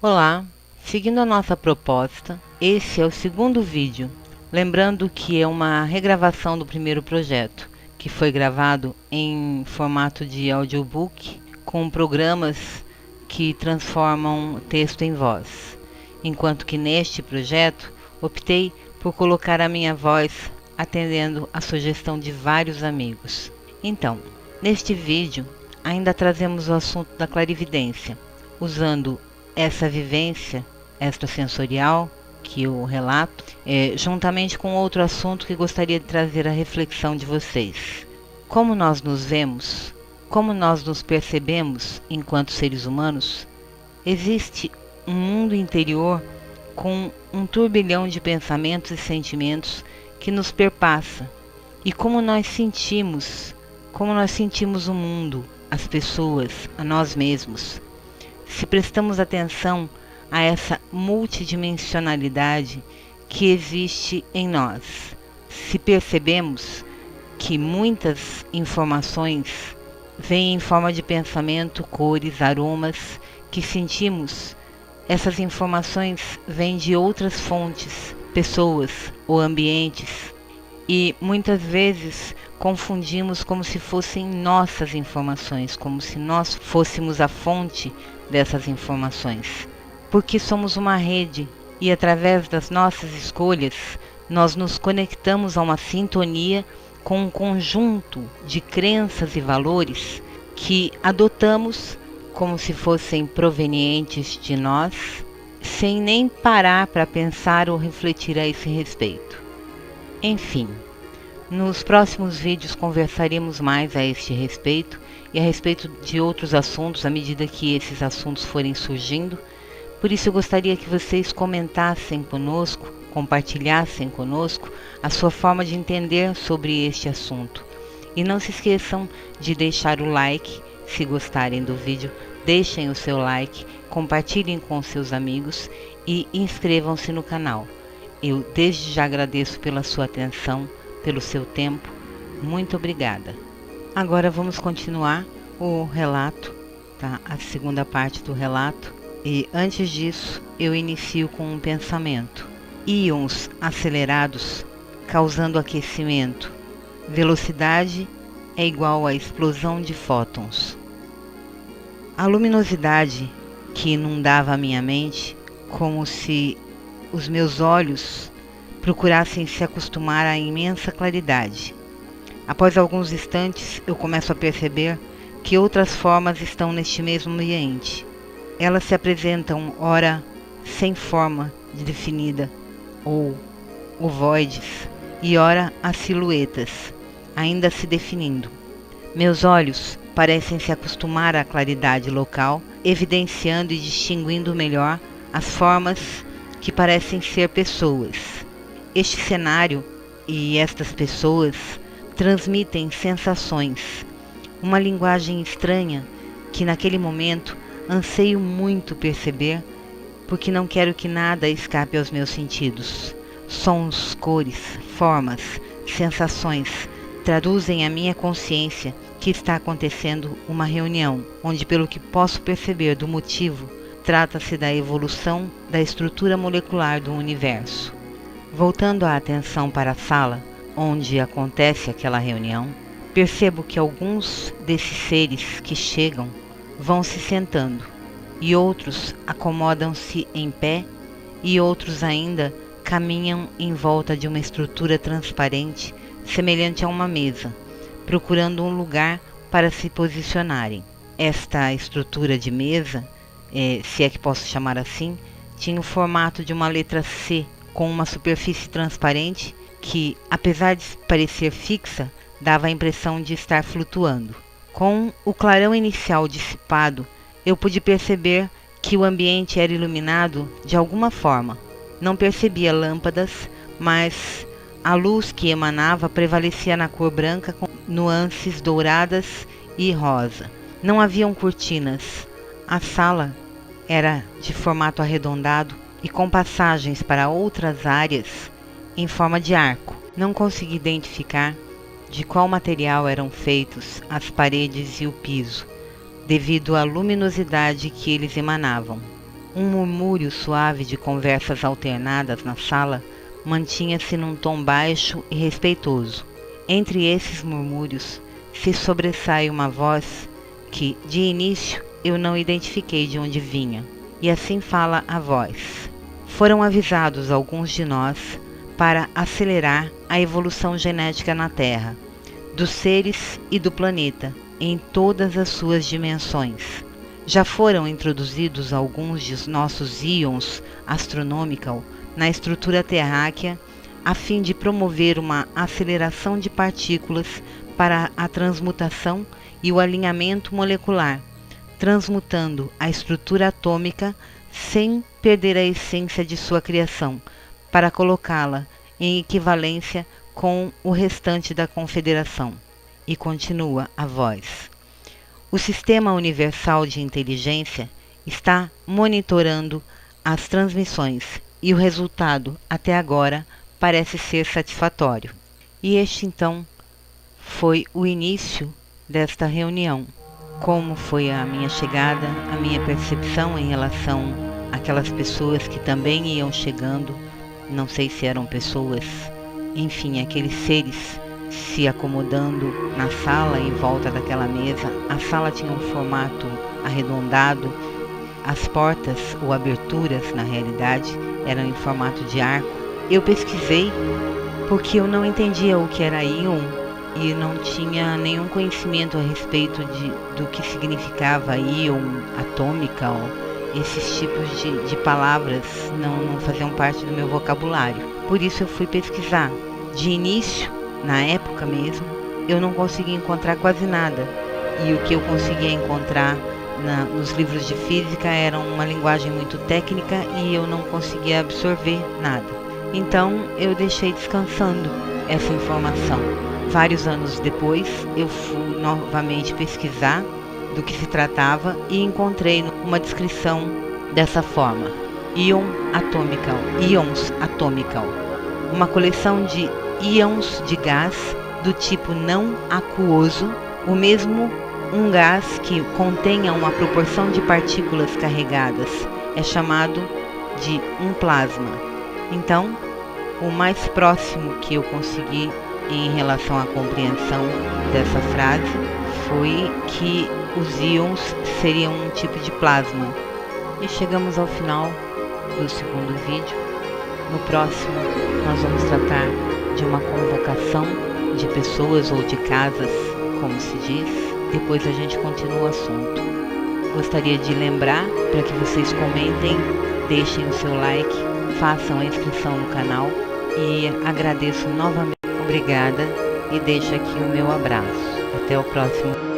Olá, seguindo a nossa proposta, esse é o segundo vídeo, lembrando que é uma regravação do primeiro projeto, que foi gravado em formato de audiobook, com programas que transformam texto em voz, enquanto que neste projeto optei por colocar a minha voz atendendo a sugestão de vários amigos. Então, neste vídeo, ainda trazemos o assunto da clarividência, usando essa vivência extrasensorial que eu relato, juntamente com outro assunto que gostaria de trazer à reflexão de vocês. Como nós nos vemos, como nós nos percebemos enquanto seres humanos, existe um mundo interior com um turbilhão de pensamentos e sentimentos que nos perpassa. E como nós sentimos o mundo, as pessoas, a nós mesmos. Se prestamos atenção a essa multidimensionalidade que existe em nós, se percebemos que muitas informações vêm em forma de pensamento, cores, aromas que sentimos, essas informações vêm de outras fontes, pessoas ou ambientes, e muitas vezes confundimos como se fossem nossas informações, como se nós fôssemos a fonte dessas informações, porque somos uma rede e através das nossas escolhas nós nos conectamos a uma sintonia com um conjunto de crenças e valores que adotamos como se fossem provenientes de nós, sem nem parar para pensar ou refletir a esse respeito. Enfim, nos próximos vídeos conversaremos mais a este respeito e a respeito de outros assuntos à medida que esses assuntos forem surgindo. Por isso eu gostaria que vocês comentassem conosco, compartilhassem conosco a sua forma de entender sobre este assunto. E não se esqueçam de deixar o like, se gostarem do vídeo, deixem o seu like, compartilhem com seus amigos e inscrevam-se no canal. Eu desde já agradeço pela sua atenção, pelo seu tempo. Muito obrigada. Agora vamos continuar o relato, tá? A segunda parte do relato. E antes disso, eu inicio com um pensamento. Íons acelerados causando aquecimento. Velocidade é igual à explosão de fótons. A luminosidade que inundava a minha mente, como se os meus olhos procurassem se acostumar à imensa claridade. Após alguns instantes, eu começo a perceber que outras formas estão neste mesmo ambiente. Elas se apresentam, ora, sem forma definida, ou ovoides, e ora, as silhuetas, ainda se definindo. Meus olhos parecem se acostumar à claridade local, evidenciando e distinguindo melhor as formas que parecem ser pessoas. Este cenário e estas pessoas transmitem sensações, uma linguagem estranha que naquele momento anseio muito perceber, porque não quero que nada escape aos meus sentidos. Sons, cores, formas, sensações traduzem à minha consciência que está acontecendo uma reunião, onde, pelo que posso perceber do motivo, trata-se da evolução da estrutura molecular do universo. Voltando a atenção para a sala onde acontece aquela reunião, percebo que alguns desses seres que chegam vão se sentando, e outros acomodam-se em pé, e outros ainda caminham em volta de uma estrutura transparente semelhante a uma mesa, procurando um lugar para se posicionarem. Esta estrutura de mesa, se é que posso chamar assim, tinha o formato de uma letra C, com uma superfície transparente que, apesar de parecer fixa, dava a impressão de estar flutuando. Com o clarão inicial dissipado, eu pude perceber que o ambiente era iluminado de alguma forma. Não percebia lâmpadas, mas a luz que emanava prevalecia na cor branca com nuances douradas e rosa. Não haviam cortinas. A sala era de formato arredondado e com passagens para outras áreas em forma de arco. Não consegui identificar de qual material eram feitos as paredes e o piso, devido à luminosidade que eles emanavam. Um murmúrio suave de conversas alternadas na sala mantinha-se num tom baixo e respeitoso. Entre esses murmúrios se sobressai uma voz que, de início, eu não identifiquei de onde vinha. E assim fala a voz. Foram avisados alguns de nós para acelerar a evolução genética na Terra, dos seres e do planeta, em todas as suas dimensões. Já foram introduzidos alguns de nossos íons astronômicos na estrutura terráquea a fim de promover uma aceleração de partículas para a transmutação e o alinhamento molecular, transmutando a estrutura atômica sem perder a essência de sua criação, para colocá-la em equivalência com o restante da confederação. E continua a voz. O Sistema Universal de Inteligência está monitorando as transmissões e o resultado, até agora, parece ser satisfatório. E este, então, foi o início desta reunião. Como foi a minha chegada, a minha percepção em relação àquelas pessoas que também iam chegando, não sei se eram pessoas, enfim, aqueles seres se acomodando na sala em volta daquela mesa. A sala tinha um formato arredondado, as portas ou aberturas, na realidade, eram em formato de arco. Eu pesquisei porque eu não entendia o que era íon e não tinha nenhum conhecimento a respeito do que significava íon, atômica, esses tipos de palavras não faziam parte do meu vocabulário. Por isso eu fui pesquisar. De início, na época mesmo, eu não conseguia encontrar quase nada. E o que eu conseguia encontrar nos livros de física era uma linguagem muito técnica e eu não conseguia absorver nada. Então eu deixei descansando essa informação. Vários anos depois, eu fui novamente pesquisar do que se tratava e encontrei uma descrição dessa forma: íons atômico, uma coleção de íons de gás do tipo não aquoso, o mesmo um gás que contenha uma proporção de partículas carregadas é chamado de um plasma. Então, o mais próximo que eu consegui em relação à compreensão dessa frase foi que os íons seriam um tipo de plasma. E chegamos ao final do segundo vídeo. No próximo, nós vamos tratar de uma convocação de pessoas ou de casas, como se diz. Depois a gente continua o assunto. Gostaria de lembrar para que vocês comentem, deixem o seu like, façam a inscrição no canal e agradeço novamente. Obrigada e deixo aqui o meu abraço. Até o próximo.